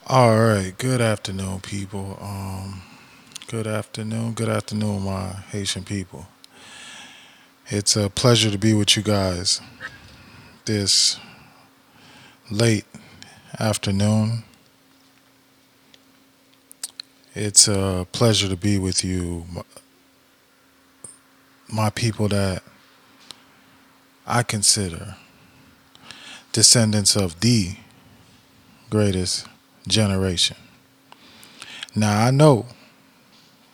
All right. Good afternoon, people. Good afternoon, my Haitian people. It's a pleasure to be with you guys this late afternoon. It's a pleasure to be with you, my people that I consider descendants of the greatest generation. Now, I know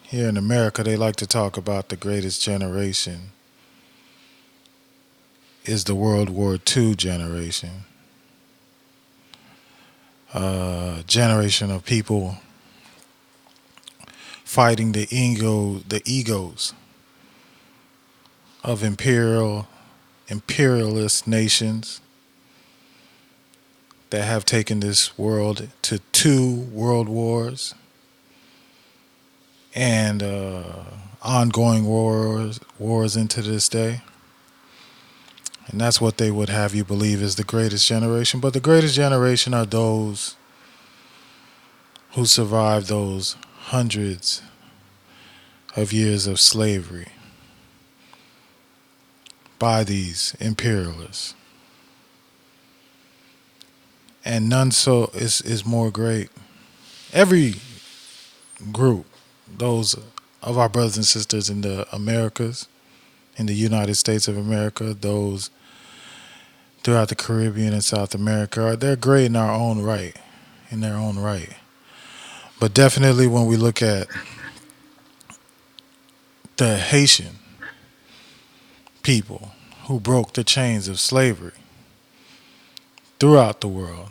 here in America they like to talk about the greatest generation is the World War II generation. Generation of people fighting the egos of imperialist nations that have taken this world to two world wars and ongoing wars into this day. And that's what they would have you believe is the greatest generation. But the greatest generation are those who survived those hundreds of years of slavery by these imperialists. And none is more great. Every group, those of our brothers and sisters in the Americas, in the United States of America, those throughout the Caribbean and South America, they're great in our own right, in their own right. But definitely when we look at the Haitian people who broke the chains of slavery throughout the world,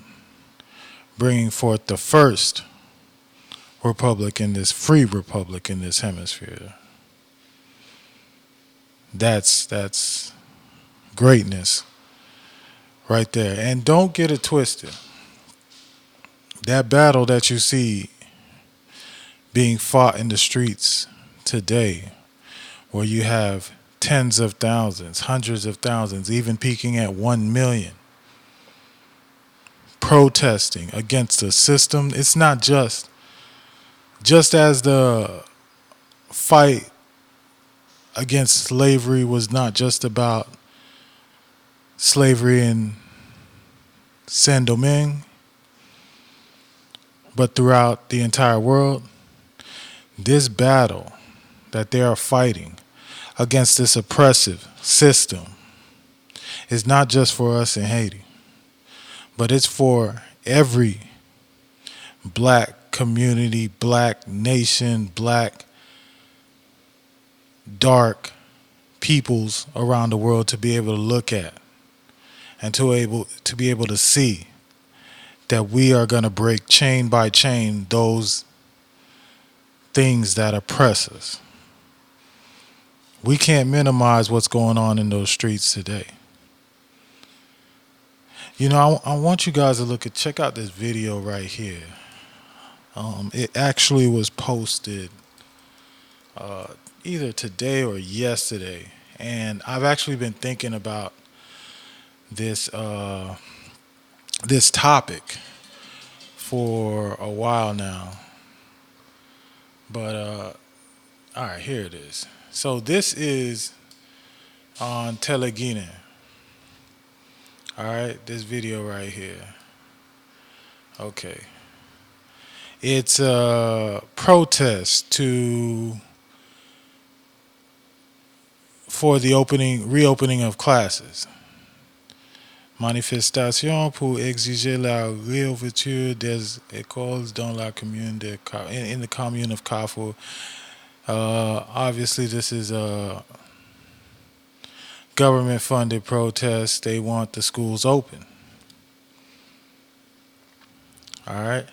bringing forth the first republic in this free republic in this hemisphere. That's greatness right there. And don't get it twisted. That battle that you see being fought in the streets today, where you have tens of thousands, hundreds of thousands, even peaking at 1 million, protesting against the system. It's not just as the fight against slavery was not just about slavery in Saint Domingue, but throughout the entire world. This battle that they are fighting against this oppressive system is not just for us in Haiti, but it's for every black community, black nation, black dark peoples around the world to be able to look at and to be able to see that we are going to break chain by chain those things that oppress us. We can't minimize what's going on in those streets today. You know, I want you guys to check out this video right here. It actually was posted uh, either today or yesterday, and I've actually been thinking about this this topic for a while now. But all right, here it is. So this is on Teleguine. All right, this video right here. Okay, it's a protest to for the reopening of classes. Manifestation pour exiger la réouverture des écoles dans la commune in the commune of Carrefour. Obviously, this is a government-funded protest. They want the schools open. All right,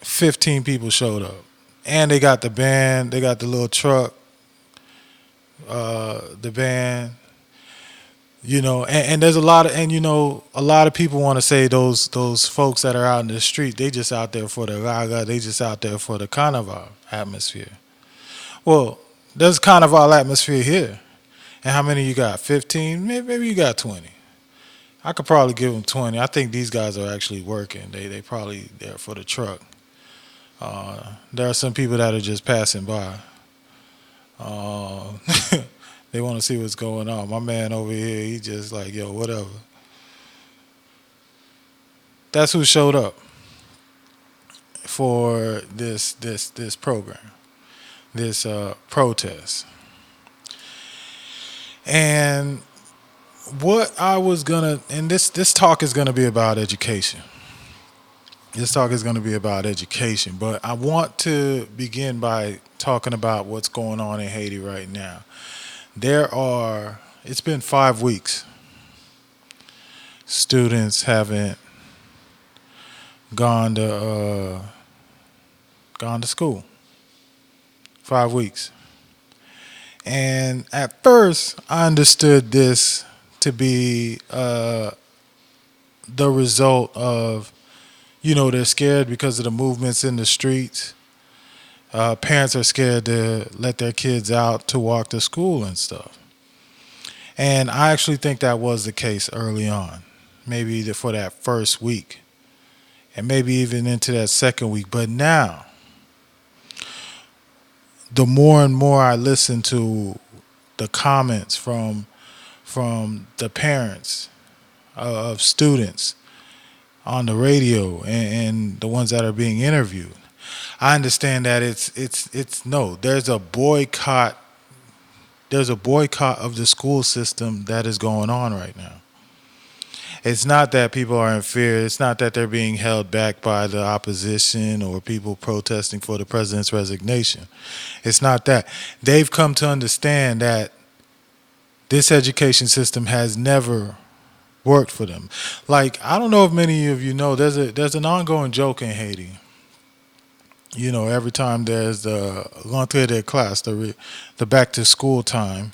15 people showed up, and they got the band. They got the little truck, the band. You know, and there's a lot of, and you know, a lot of people want to say those folks that are out in the street, they just out there for the raga, they just out there for the carnival atmosphere. Well, there's carnival atmosphere here, and how many you got? 15? Maybe you got 20. I could probably give them 20. I think these guys are actually working. They probably there for the truck. There are some people that are just passing by. Uh, they want to see what's going on. My man over here, he just like, yo, whatever. That's who showed up for this program, this protest. And what I was gonna, and this talk is gonna be about education. This talk is gonna be about education, but I want to begin by talking about what's going on in Haiti right now. It's been 5 weeks. Students haven't gone to gone to school. 5 weeks. And at first, I understood this to be the result of, they're scared because of the movements in the streets. Parents are scared to let their kids out to walk to school and stuff. And I actually think that was the case early on, maybe for that first week, and maybe even into that second week. But now, the more and more I listen to the comments from the parents of students on the radio and the ones that are being interviewed, I understand that it's no. There's a boycott of the school system that is going on right now. It's not that people are in fear. It's not that they're being held back by the opposition or people protesting for the president's resignation. It's not that. They've come to understand that this education system has never worked for them. Like, I don't know if many of you know, there's an ongoing joke in Haiti. Every time there's the rentrée de classe, the back to school time,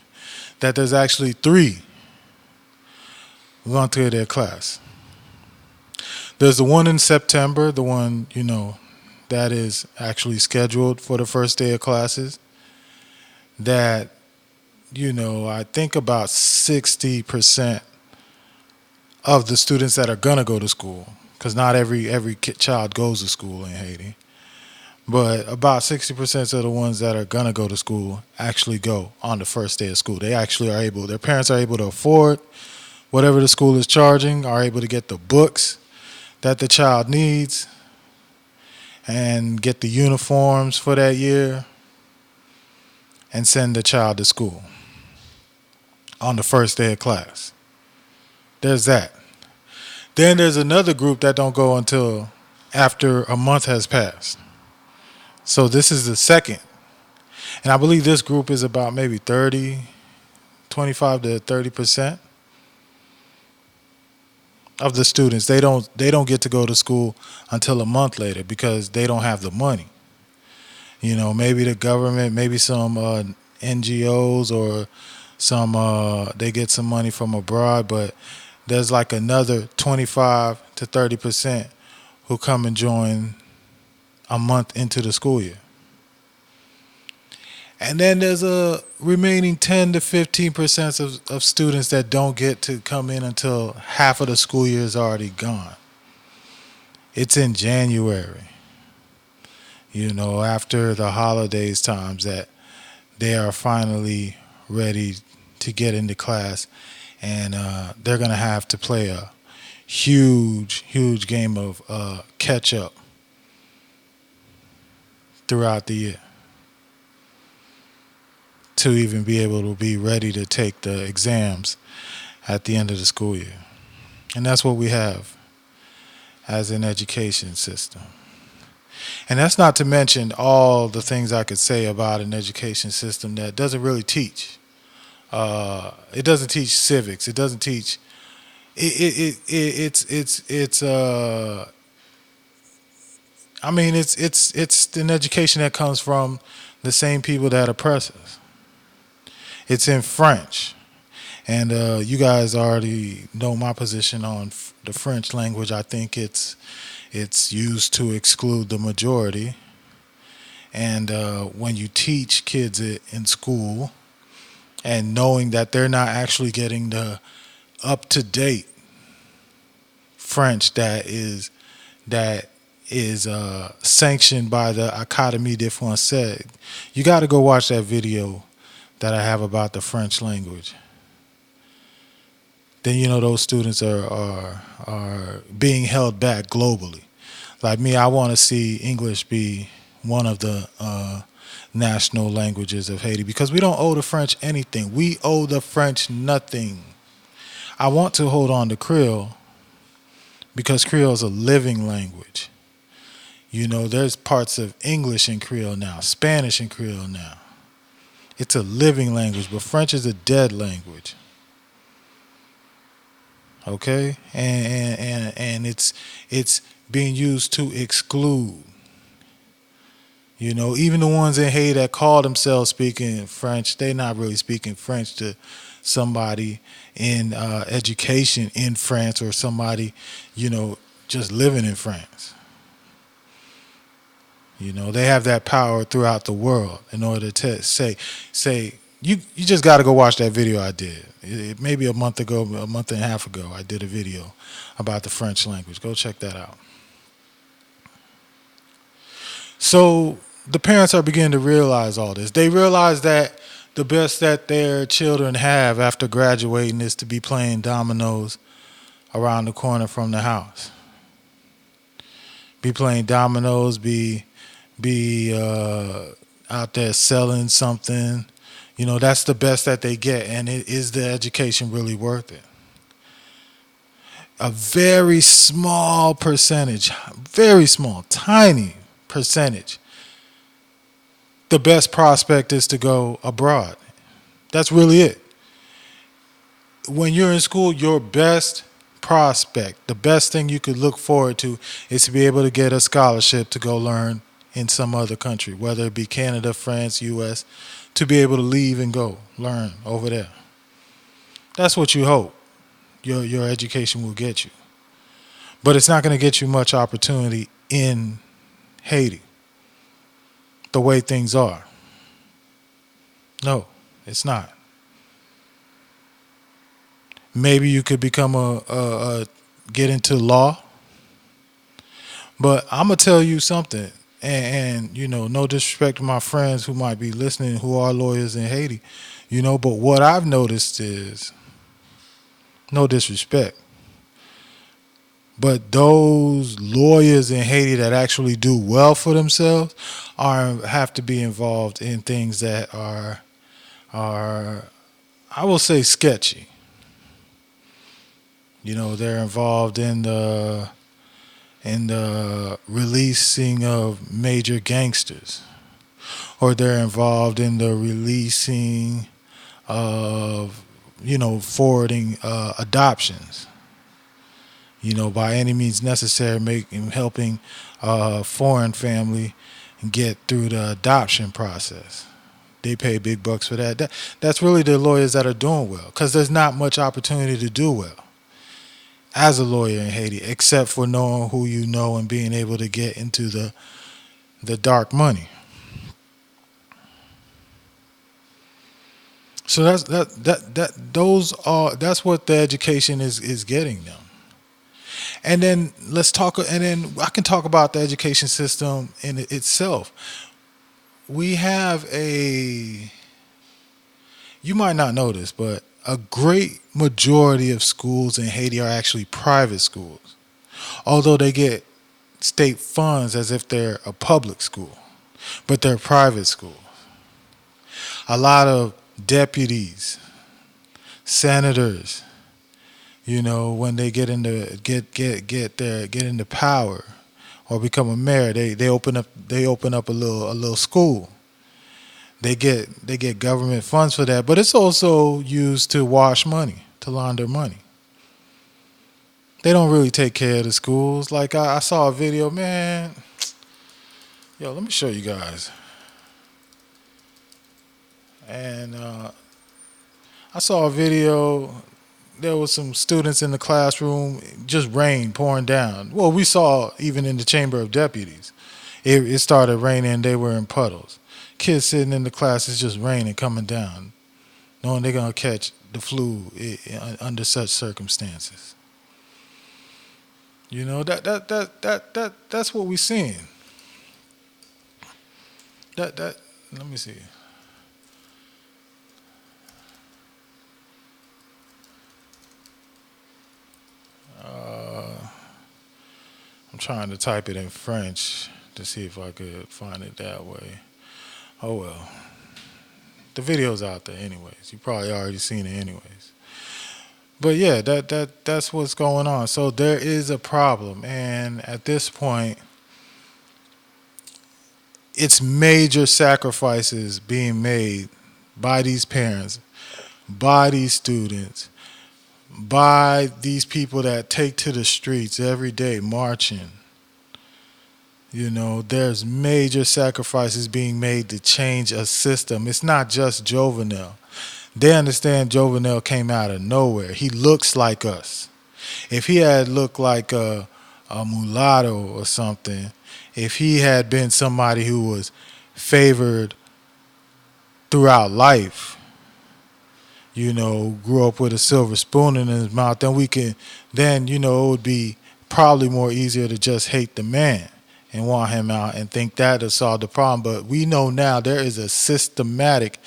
that there's actually three rentrée de classe. There's the one in September, the one, that is actually scheduled for the first day of classes. That, I think about 60% of the students that are gonna go to school, because not every child goes to school in Haiti, but about 60% of the ones that are gonna go to school actually go on the first day of school. They actually are able. Their parents are able to afford whatever the school is charging, are able to get the books that the child needs, and get the uniforms for that year, and send the child to school on the first day of class. There's that. Then there's another group that don't go until after a month has passed. So this is the second. And I believe this group is about maybe 25 to 30% of the students. They don't get to go to school until a month later because they don't have the money. Maybe the government, maybe some NGOs or some they get some money from abroad, but there's like another 25 to 30% who come and join a month into the school year. And then there's a remaining 10 to 15% of students that don't get to come in until half of the school year is already gone. It's in January, after the holidays times, that they are finally ready to get into class, and they're going to have to play a huge, huge game of catch up throughout the year to even be able to be ready to take the exams at the end of the school year. And that's what we have as an education system. And that's not to mention all the things I could say about an education system that doesn't really teach. It doesn't teach civics. It doesn't teach. It's. I mean, it's an education that comes from the same people that oppress us. It's in French. And you guys already know my position on the French language. I think it's used to exclude the majority. And when you teach kids it in school and knowing that they're not actually getting the up-to-date French that is sanctioned by the Académie de Français. You got to go watch that video that I have about the French language. Then you know those students are being held back globally. Like me, I want to see English be one of the national languages of Haiti because we don't owe the French anything. We owe the French nothing. I want to hold on to Creole because Creole is a living language. You know, there's parts of English in Creole now, Spanish in Creole now. It's a living language, but French is a dead language. Okay, and it's being used to exclude. You know, even the ones in Haiti that call themselves speaking French, they're not really speaking French to somebody in education in France or somebody, you know, just living in France. You know, they have that power throughout the world in order to say you just got to go watch that video I did. Maybe a month ago, a month and a half ago, I did a video about the French language. Go check that out. So the parents are beginning to realize all this. They realize that the best that their children have after graduating is to be playing dominoes around the corner from the house. Be playing dominoes, be out there selling something. You know, that's the best that they get. And is the education really worth it? A very small percentage, very small, tiny percentage. The best prospect is to go abroad. That's really it. When you're in school, your best prospect, the best thing you could look forward to is to be able to get a scholarship to go learn in some other country, whether it be Canada, France, US, to be able to leave and go learn over there. That's what you hope your education will get you. But it's not going to get you much opportunity in Haiti, the way things are. No, it's not. Maybe you could become get into law. But I'm going to tell you something. And, you know, no disrespect to my friends who might be listening who are lawyers in Haiti, you know, but what I've noticed is, no disrespect, but those lawyers in Haiti that actually do well for themselves have to be involved in things that are I will say sketchy. You know, they're involved in the releasing of major gangsters, or they're involved in the releasing of, you know, forwarding adoptions. You know, by any means necessary, helping a foreign family get through the adoption process. They pay big bucks for that. That's really the lawyers that are doing well, because there's not much opportunity to do well as a lawyer in Haiti, except for knowing who you know and being able to get into the dark money. So that's what the education is getting them. And then I can talk about the education system in itself. We have you might not know this, but a great majority of schools in Haiti are actually private schools, although they get state funds as if they're a public school, but they're private schools. A lot of deputies, senators, you know, when they get into power or become a mayor, they open up a little school. They get government funds for that, but it's also used to wash money, to launder money. They don't really take care of the schools. Like I saw a video, man. Yo, let me show you guys. And I saw a video. There was some students in the classroom, just rain pouring down. Well, we saw even in the Chamber of Deputies, it started raining. They were in puddles. Kids sitting in the class, it's just raining coming down, knowing they're gonna catch the flu under such circumstances. You know that's what we're seeing. That let me see. Uh, I'm trying to type it in French to see if I could find it that way. Oh well, the video's out there anyways. You probably already seen it anyways. But yeah, that's what's going on. So there is a problem, and at this point, it's major sacrifices being made by these parents, by these students, by these people that take to the streets every day marching. You know, there's major sacrifices being made to change a system. It's not just Jovenel. They understand Jovenel came out of nowhere. He looks like us. If he had looked like a mulatto or something, if he had been somebody who was favored throughout life, you know, grew up with a silver spoon in his mouth, then then, you know, it would be probably more easier to just hate the man and want him out and think that'll solve the problem. But we know now there is a systematic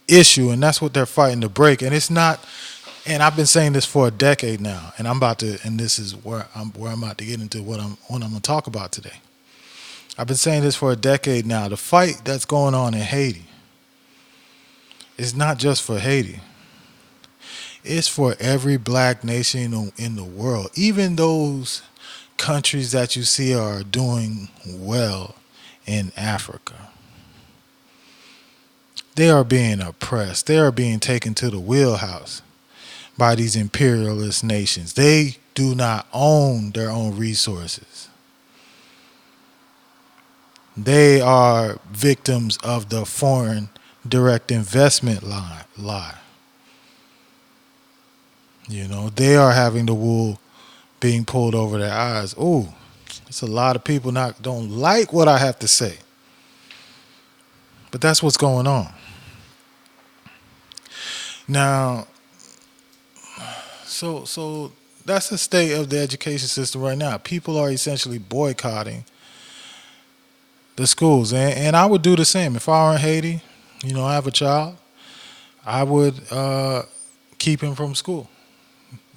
issue, and that's what they're fighting to break. And it's not, and I've been saying this for a decade now, and this is where I'm about to get into what I'm going to talk about today. I've been saying this for a decade now. The fight that's going on in Haiti is not just for Haiti. It's for every black nation in the world. Even those countries that you see are doing well in Africa, they are being oppressed. They are being taken to the wheelhouse by these imperialist nations. They do not own their own resources. They are victims of the foreign direct investment lie. You know, they are having the wool being pulled over their eyes. Ooh, it's a lot of people not don't like what I have to say. But that's what's going on. Now, so that's the state of the education system right now. People are essentially boycotting the schools, and I would do the same if I were in Haiti. You know, I have a child. I would keep him from school.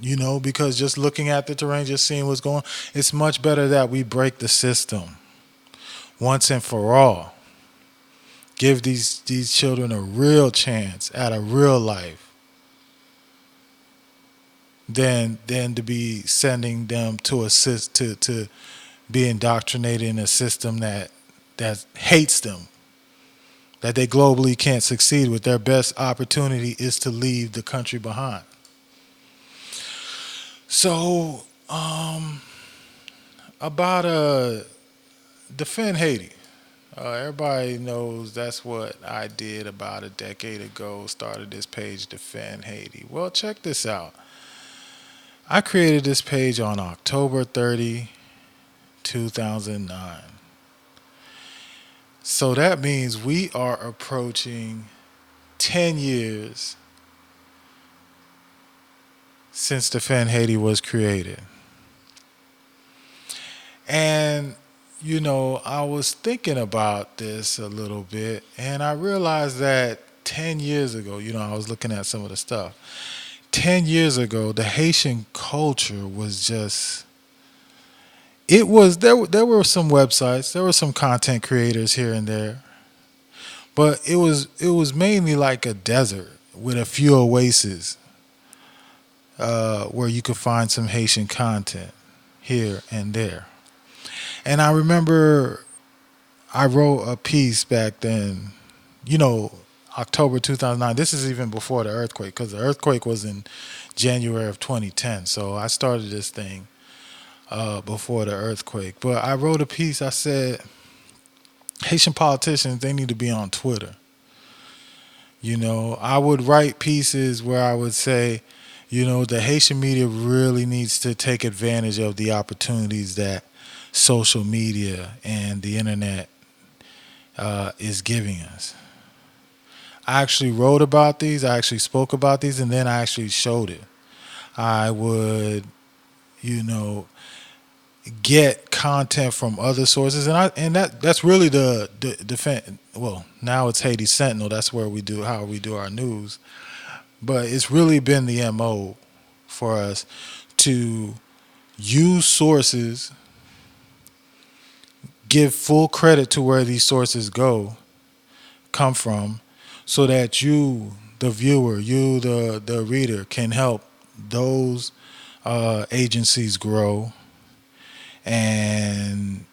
You know, because just looking at the terrain, just seeing what's going on, it's much better that we break the system once and for all. Give these children a real chance at a real life than to be sending them to to be indoctrinated in a system that hates them, that they globally can't succeed with. Their best opportunity is to leave the country behind. So, about defend Haiti. Everybody knows that's what I did about a decade ago. Started this page, Defend Haiti. Well, check this out. I created this page on October 30, 2009. So that means we are approaching 10 years since Defend Haiti was created. And, you know, I was thinking about this a little bit, and I realized that 10 years ago, you know, I was looking at some of the stuff. 10 years ago, the Haitian culture was just, it was, there were some websites, there were some content creators here and there, but it was mainly like a desert with a few oases where you could find some Haitian content here and there. And I remember I wrote a piece back then, you know, October 2009. This is even before the earthquake, because the earthquake was in January of 2010. So I started this thing before the earthquake. But I wrote a piece. I said, Haitian politicians, they need to be on Twitter. You know, I would write pieces where I would say, you know, the Haitian media really needs to take advantage of the opportunities that social media and the internet is giving us. I actually wrote about these, I actually spoke about these, and then I actually showed it. I would, you know, get content from other sources, and that's really the defense. Well, now it's Haiti Sentinel. That's where we do how we do our news, but it's really been the mo for us to use sources, give full credit to where these sources come from, so that you, the viewer, you, the reader, can help those agencies grow, and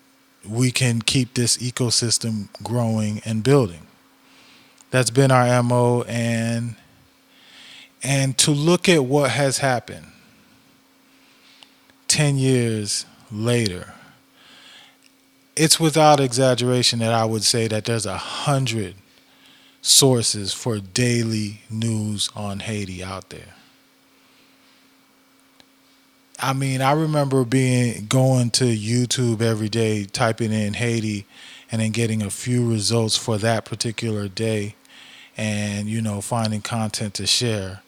we can keep this ecosystem growing and building. That's been our mo, and to look at what has happened 10 years later, it's without exaggeration that I would say that there's 100 sources for daily news on Haiti out there. I mean, I remember being going to YouTube every day, typing in Haiti, and then getting a few results for that particular day, and finding content to share.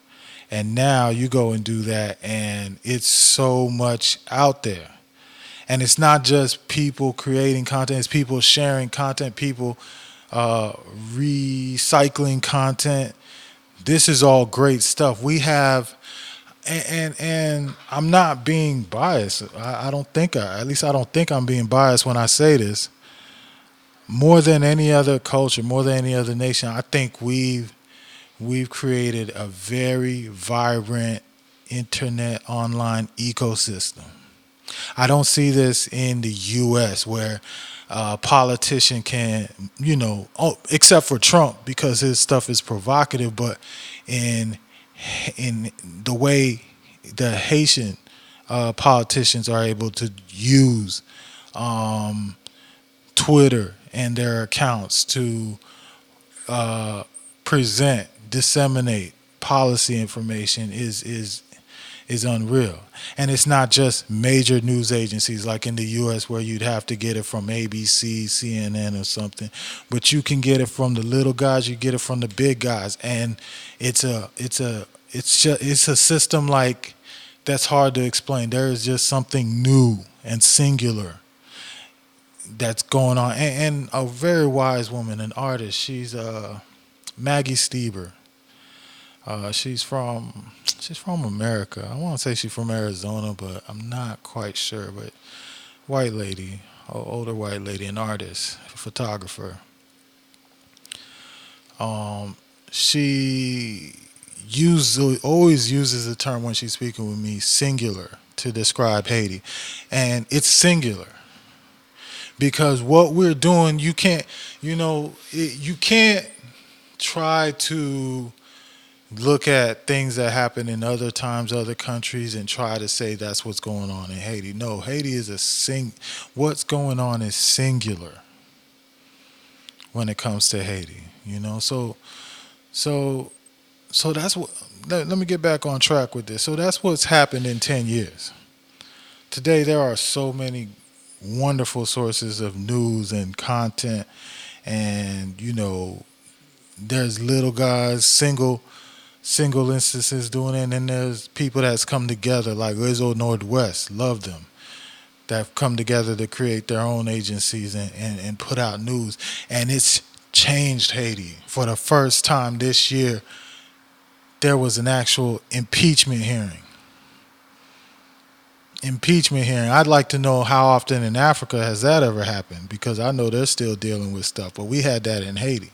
And now you go and do that, and it's so much out there. And it's not just people creating content; it's people sharing content, people recycling content. This is all great stuff. We have, and I'm not being biased. I don't think at least I don't think I'm being biased when I say this. More than any other culture, more than any other nation, I think we've created a very vibrant internet online ecosystem. I don't see this in the U.S. where a politician can, except for Trump because his stuff is provocative, but in the way the Haitian politicians are able to use Twitter and their accounts to present, disseminate policy information is unreal. And it's not just major news agencies like in the U.S. where you'd have to get it from ABC, CNN, or something, but you can get it from the little guys. You get it from the big guys, and it's a system like that's hard to explain. There is just something new and singular that's going on, and a very wise woman, an artist. She's Maggie Stieber. She's from America. I want to say she's from Arizona, but I'm not quite sure. But white lady, older white lady, an artist, a photographer. She always uses the term when she's speaking with me, singular, to describe Haiti, and it's singular because what we're doing, you can't try to look at things that happen in other times, other countries, and try to say that's what's going on in Haiti. No, Haiti is what's going on is singular when it comes to Haiti. So that's what. Let me get back on track with this. So that's what's happened in 10 years. Today there are so many wonderful sources of news and content, and there's little guys, single instances doing it, and then there's people that's come together like Izzo Northwest, love them, that have come together to create their own agencies and put out news. And it's changed Haiti. For the first time this year, there was an actual impeachment hearing. Impeachment hearing. I'd like to know how often in Africa has that ever happened, because I know they're still dealing with stuff, but we had that in Haiti.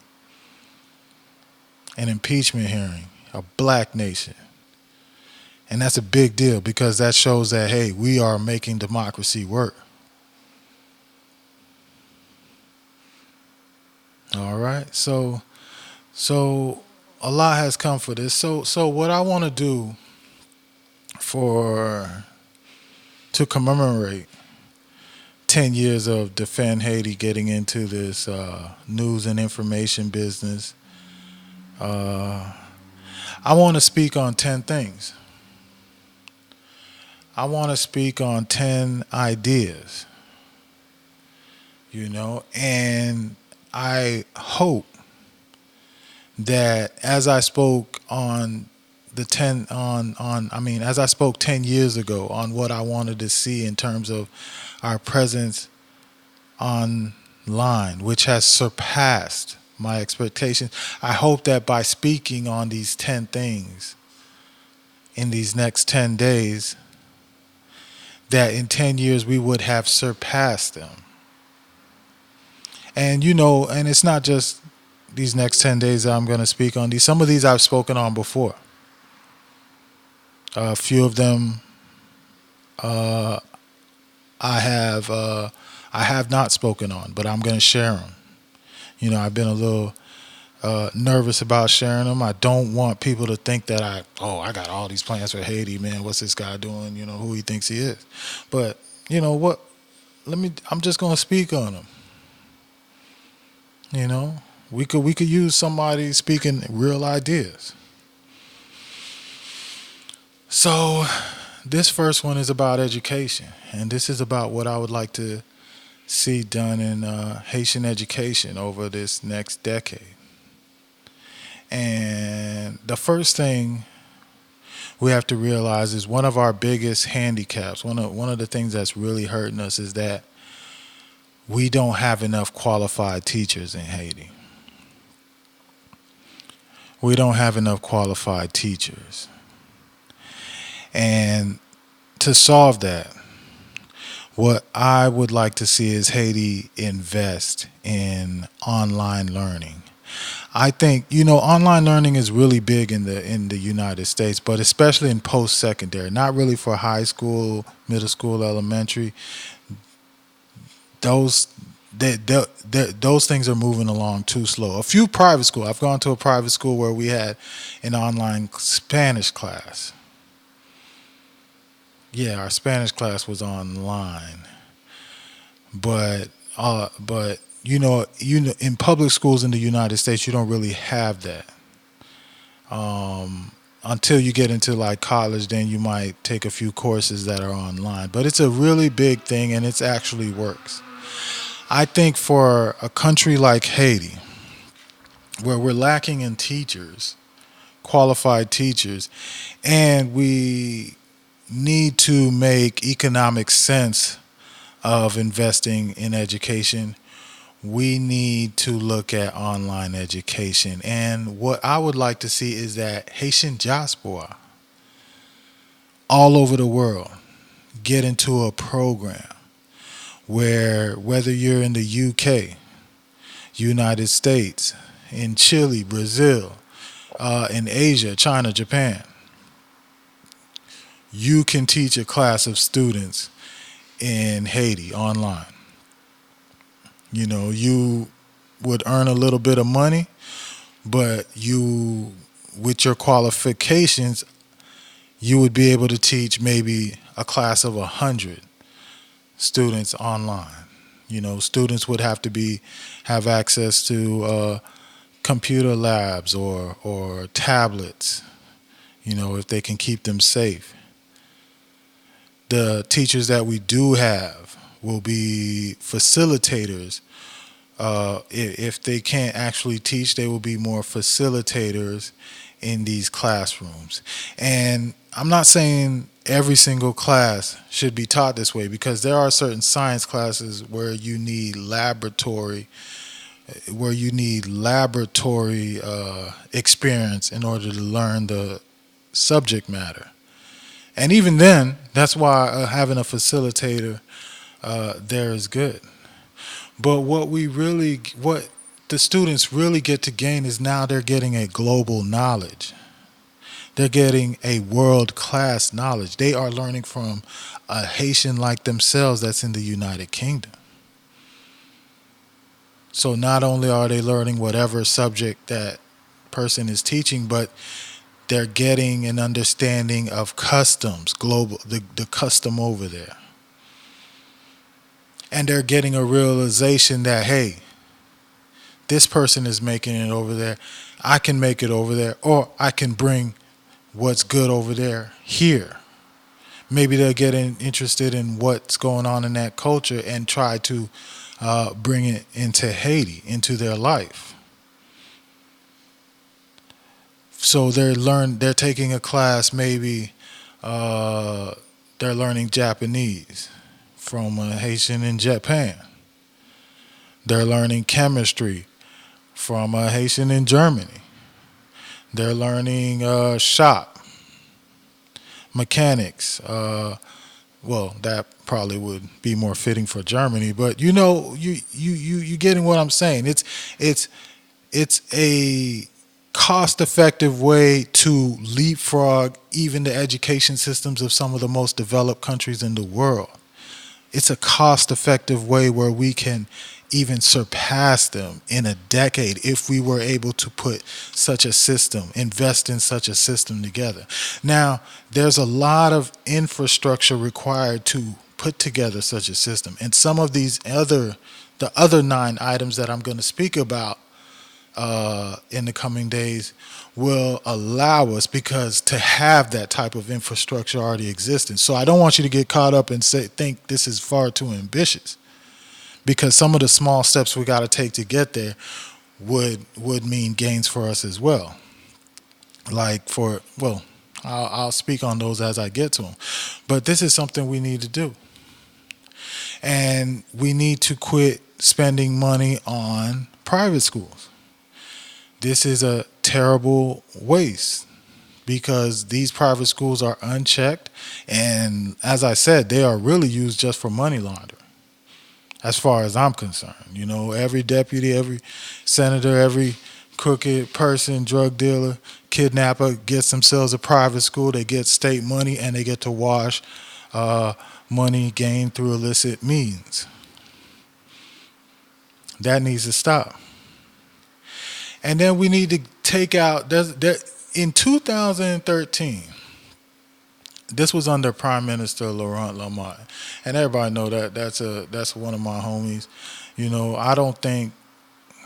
An impeachment hearing, a black nation. And that's a big deal because that shows that, hey, we are making democracy work. All right. So a lot has come for this. So what I want to do to commemorate 10 years of Defend Haiti, getting into this news and information business, I want to speak on 10 things. I want to speak on 10 ideas, and I hope that as I spoke on the 10 on I mean as I spoke 10 years ago on what I wanted to see in terms of our presence online, which has surpassed my expectations. I hope that by speaking on these 10 things in these next 10 days, that in 10 years we would have surpassed them. And and it's not just these next 10 days that I'm going to speak on these. Some of these I've spoken on before. A few of them uh, I have I have not spoken on, but I'm going to share them. I've been a little nervous about sharing them. I don't want people to think that I got all these plans for Haiti, man. What's this guy doing? Who he thinks he is. But you know what? I'm just going to speak on them. You know, we could use somebody speaking real ideas. So this first one is about education, and this is about what I would like to see done in Haitian education over this next decade. And the first thing we have to realize is one of our biggest handicaps. One of the things that's really hurting us is that we don't have enough qualified teachers in Haiti. We don't have enough qualified teachers. And to solve that, what I would like to see is Haiti invest in online learning. I think online learning is really big in the United States, but especially in post secondary. Not really for high school, middle school, elementary. Those those things are moving along too slow. A few private school. I've gone to a private school where we had an online Spanish class. Yeah, our Spanish class was online, but in public schools in the United States, you don't really have that. Until you get into like college, then you might take a few courses that are online. But it's a really big thing, and it actually works. I think for a country like Haiti, where we're lacking in teachers, qualified teachers, and we need to make economic sense of investing in education, we need to look at online education. And what I would like to see is that Haitian diaspora all over the world get into a program where, whether you're in the UK, United States, in Chile, Brazil, in Asia, China, Japan, you can teach a class of students in Haiti online. You would earn a little bit of money, but with your qualifications, you would be able to teach maybe a class of 100 students online. Students would have to have access to computer labs or tablets. If they can keep them safe. The teachers that we do have will be facilitators. If they can't actually teach, they will be more facilitators in these classrooms. And I'm not saying every single class should be taught this way, because there are certain science classes where you need laboratory experience in order to learn the subject matter. And even then, that's why having a facilitator there is good. But what the students really get to gain is now they're getting a global knowledge. They're getting a world-class knowledge. They are learning from a Haitian like themselves that's in the United Kingdom. So not only are they learning whatever subject that person is teaching, but they're getting an understanding of customs, the custom over there. And they're getting a realization that, hey, this person is making it over there. I can make it over there, or I can bring what's good over there here. Maybe they're getting interested in what's going on in that culture and try to bring it into Haiti, into their life. So they're taking a class, maybe they're learning Japanese from a Haitian in Japan. They're learning chemistry from a Haitian in Germany. They're learning shop mechanics. Well, that probably would be more fitting for Germany, but you getting what I'm saying. It's it's a cost effective way to leapfrog even the education systems of some of the most developed countries in the world. It's a cost effective way where we can even surpass them in a decade if we were able to put such a system, invest in such a system together. Now, there's a lot of infrastructure required to put together such a system. And some of the other nine items that I'm going to speak about in the coming days will allow us because to have that type of infrastructure already existing. So I don't want you to get caught up and think this is far too ambitious because some of the small steps we got to take to get there would mean gains for us as well. Like I'll speak on those as I get to them. But this is something we need to do. And we need to quit spending money on private schools. This is a terrible waste because these private schools are unchecked. And as I said, they are really used just for money laundering, as far as I'm concerned. You know, every deputy, every senator, every crooked person, drug dealer, kidnapper gets themselves a private school. They get state money and they get to wash money gained through illicit means. That needs to stop. And then we need to take out, in 2013, this was under Prime Minister Laurent Lamont. And everybody know that that's one of my homies. You know, I don't think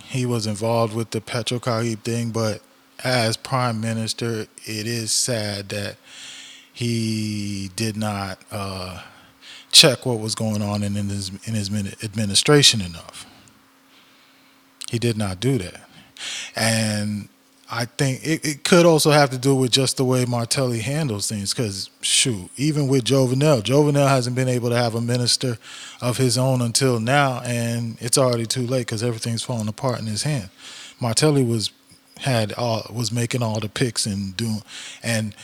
he was involved with the Petrocaribe thing, but as Prime Minister, it is sad that he did not check what was going on in his administration enough. He did not do that. And I think it could also have to do with just the way Martelli handles things. Because, shoot, even with Jovenel hasn't been able to have a minister of his own until now. And it's already too late because everything's falling apart in his hand. Martelli was making all the picks and doing, and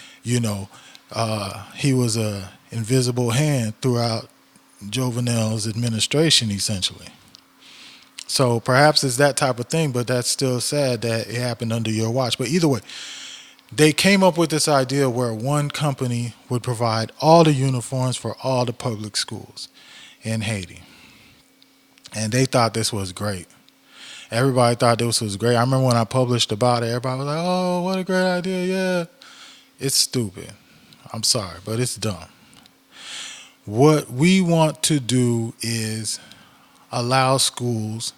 he was a invisible hand throughout Jovenel's administration, essentially. So perhaps it's that type of thing, but that's still sad that it happened under your watch. But either way, they came up with this idea where one company would provide all the uniforms for all the public schools in Haiti. And they thought this was great. Everybody thought this was great. I remember when I published about it, everybody was like, oh, what a great idea, yeah. It's stupid. I'm sorry, but it's dumb. What we want to do is allow schools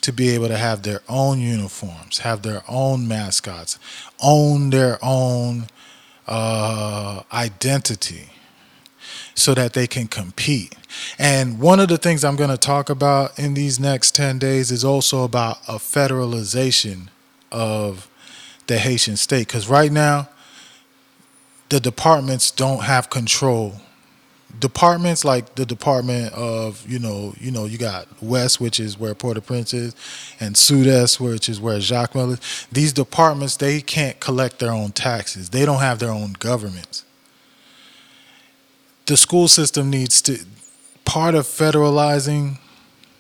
to be able to have their own uniforms, have their own mascots, own their own identity so that they can compete. And one of the things I'm going to talk about in these next 10 days is also about a federalization of the Haitian state. Because right now, the departments don't have control. Departments like the Department of, you got West, which is where Port-au-Prince is, and Sud-Est, which is where Jacmel is. These departments, they can't collect their own taxes. They don't have their own governments. The school system needs to, part of federalizing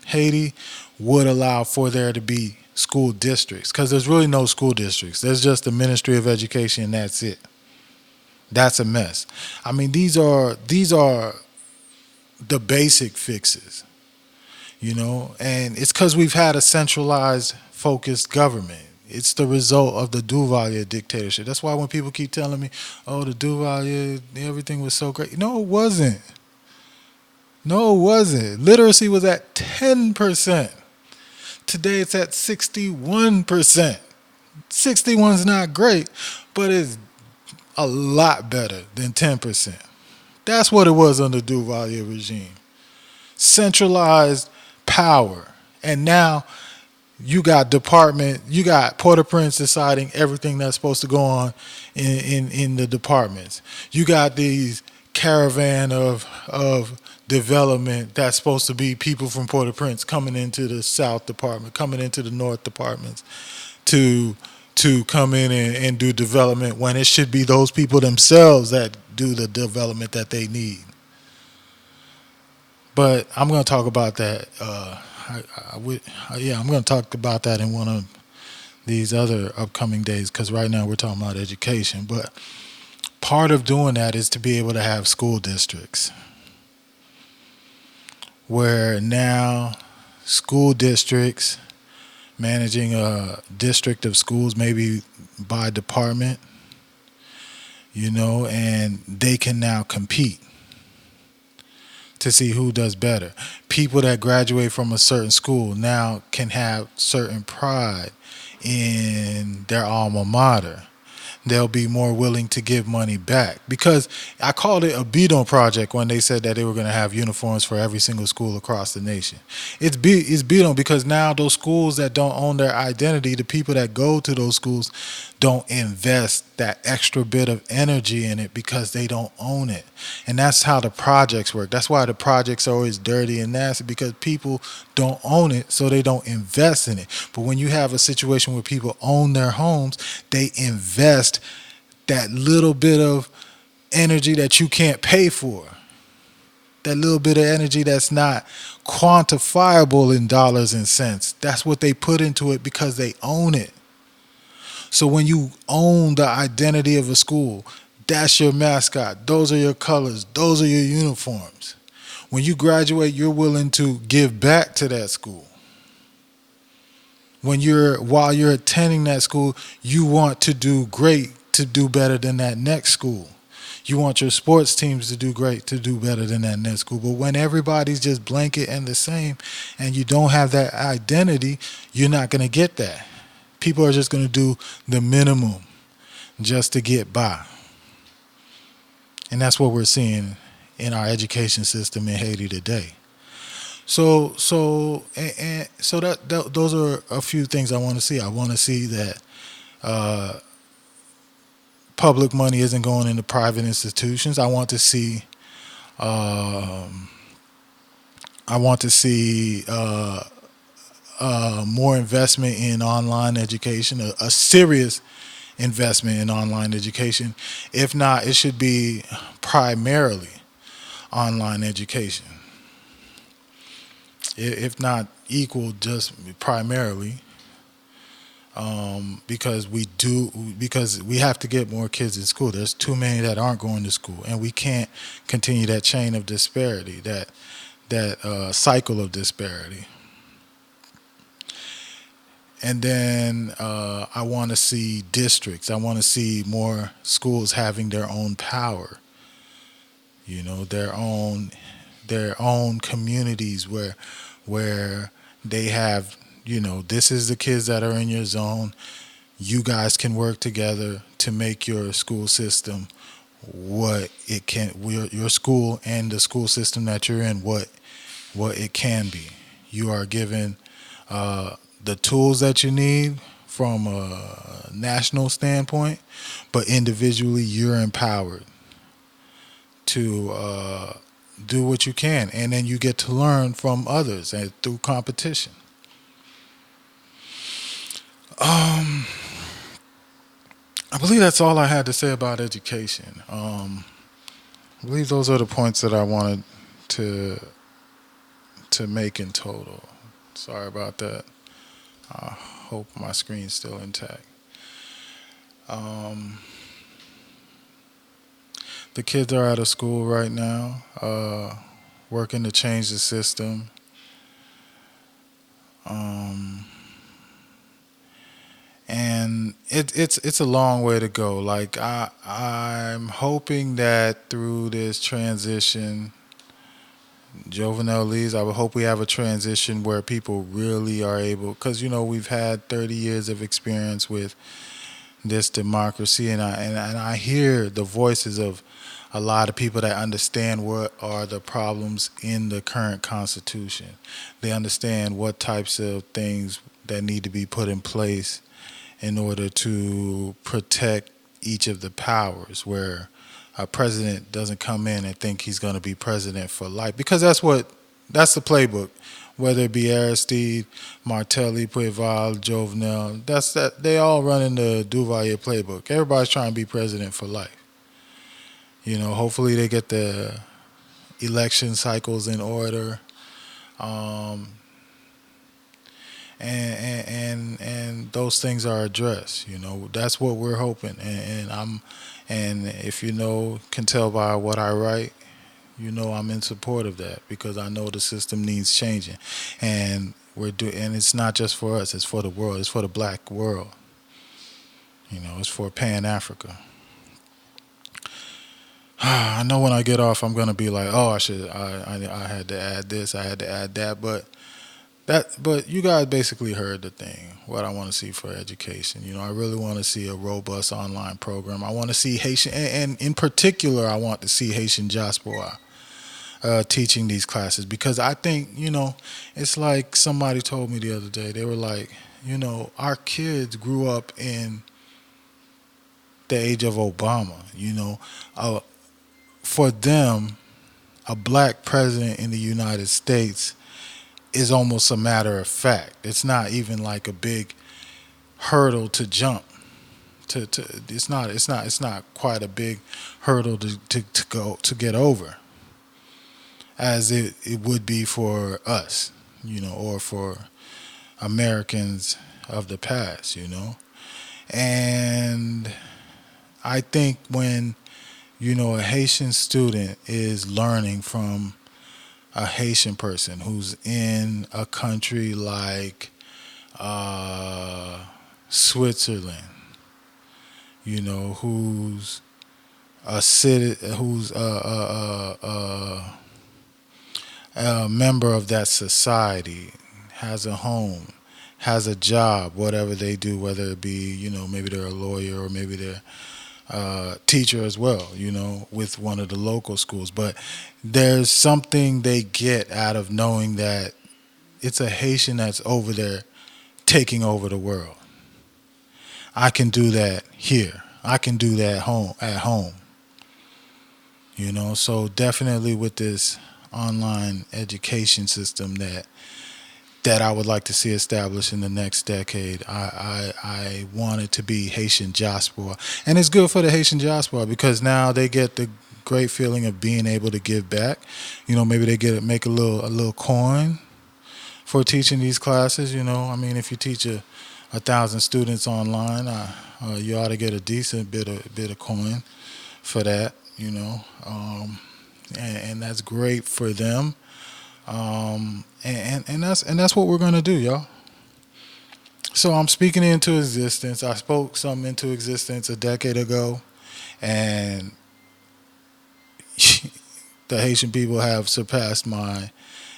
Haiti would allow for there to be school districts, because there's really no school districts. There's just the Ministry of Education, and that's it. That's a mess. I mean, these are the basic fixes, and it's because we've had a centralized, focused government. It's the result of the Duvalier dictatorship. That's why when people keep telling me, oh, the Duvalier, everything was so great. No, it wasn't. No, it wasn't. Literacy was at 10%. Today it's at 61%. 61 is not great, but it's a lot better than 10%. That's what it was under the Duvalier regime. Centralized power. And now you got Port-au-Prince deciding everything that's supposed to go on in the departments. You got these caravan of development that's supposed to be people from Port-au-Prince coming into the South Department, coming into the North Departments to come in and do development when it should be those people themselves that do the development that they need. But I'm going to talk about that. I'm going to talk about that in one of these other upcoming days because right now we're talking about education. But part of doing that is to be able to have school districts where now school districts managing a district of schools, maybe by department, and they can now compete to see who does better. People that graduate from a certain school now can have certain pride in their alma mater. They'll be more willing to give money back because I called it a Beto project when they said that they were going to have uniforms for every single school across the nation. It's Beto because now those schools that don't own their identity, the people that go to those schools don't invest that extra bit of energy in it because they don't own it. And that's how the projects work. That's why the projects are always dirty and nasty because people don't own it, so they don't invest in it. But when you have a situation where people own their homes, they invest that little bit of energy that you can't pay for. That little bit of energy that's not quantifiable in dollars and cents. That's what they put into it because they own it. So when you own the identity of a school, that's your mascot. Those are your colors. Those are your uniforms. When you graduate, you're willing to give back to that school. While you're attending that school, you want to do great, to do better than that next school. You want your sports teams to do great, to do better than that next school. But when everybody's just blanket and the same, and you don't have that identity, you're not going to get that. People are just going to do the minimum just to get by. And that's what we're seeing in our education system in Haiti today. So those are a few things I want to see. I want to see that public money isn't going into private institutions. I want to see more investment in online education, a serious investment in online education. If not, it should be primarily online education. If not equal, just primarily, because we have to get more kids in school. There's too many that aren't going to school, and we can't continue that chain of disparity, that cycle of disparity. And then I want to see districts. I want to see more schools having their own power. Their own communities where they have, this is the kids that are in your zone. You guys can work together to make your school system what it can, your school and the school system that you're in, what it can be. You are given the tools that you need from a national standpoint, but individually you're empowered to do what you can, and then you get to learn from others and through competition. I believe that's all I had to say about education. I believe those are the points that I wanted to make in total. Sorry about that. I hope my screen's still intact. The kids are out of school right now, working to change the system. And it's a long way to go. Like I'm hoping that through this transition, Jovenel leaves. I would hope we have a transition where people really are able, because we've had 30 years of experience with this democracy, and I hear the voices of a lot of people that understand what are the problems in the current Constitution. They understand what types of things that need to be put in place in order to protect each of the powers, where a president doesn't come in and think he's going to be president for life, because that's the playbook. Whether it be Aristide, Martelli, Preval, Jovenel, that's that they all run in the Duvalier playbook. Everybody's trying to be president for life. Hopefully they get the election cycles in order, um, and those things are addressed. That's what we're hoping, and if can tell by what I write, I'm in support of that, because I know the system needs changing, and and it's not just for us; it's for the world. It's for the black world. It's for Pan Africa. I know when I get off, I'm gonna be like, oh, I had to add this, I had to add that, but you guys basically heard the thing. What I want to see for education, I really want to see a robust online program. I want to see Haitian, and in particular, I want to see Haitian diaspora teaching these classes, because I think it's like somebody told me the other day. They were like, our kids grew up in the age of Obama. For them, a black president in the United States is almost a matter of fact. It's not even like a big hurdle to jump. It's not quite a big hurdle to get over, as it would be for us, or for Americans of the past, And I think when, a Haitian student is learning from a Haitian person who's in a country like Switzerland, who's a city, who's a member of that society, has a home, has a job, whatever they do, whether it be, maybe they're a lawyer, or maybe they're teacher as well, with one of the local schools. But there's something they get out of knowing that it's a Haitian that's over there taking over the world. I can do that here. I can do that at home. So definitely with this online education system that I would like to see established in the next decade. I want it to be Haitian diaspora, and it's good for the Haitian diaspora, because now they get the great feeling of being able to give back. Maybe they make a little coin for teaching these classes. I mean, if you teach 1,000 students online, you ought to get a decent bit of coin for that. And that's great for them. And that's what we're gonna do, y'all. So I'm speaking it into existence. I spoke something into existence a decade ago, and the Haitian people have surpassed my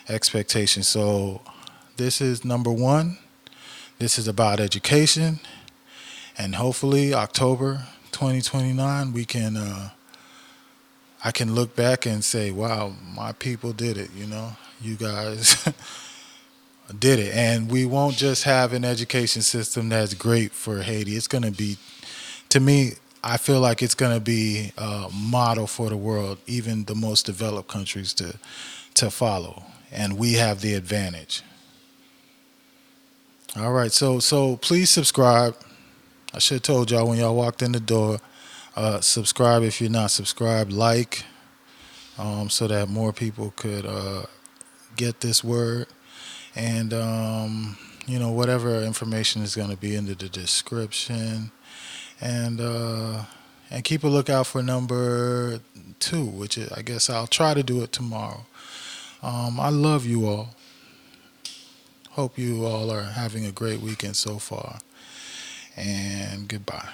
expectations. So this is number one. This is about education, and hopefully October 2029 I can look back and say, wow, my people did it. You guys did it. And we won't just have an education system that's great for Haiti. It's going to be, to me, I feel like it's going to be a model for the world, even the most developed countries to follow. And we have the advantage. All right, so please subscribe. I should have told y'all when y'all walked in the door. Subscribe if you're not subscribed. Like, so that more people could get this word. And whatever information is going to be in the description, and keep a lookout for number 2, which I guess I'll try to do it tomorrow. I love you all. Hope you all are having a great weekend so far, and goodbye.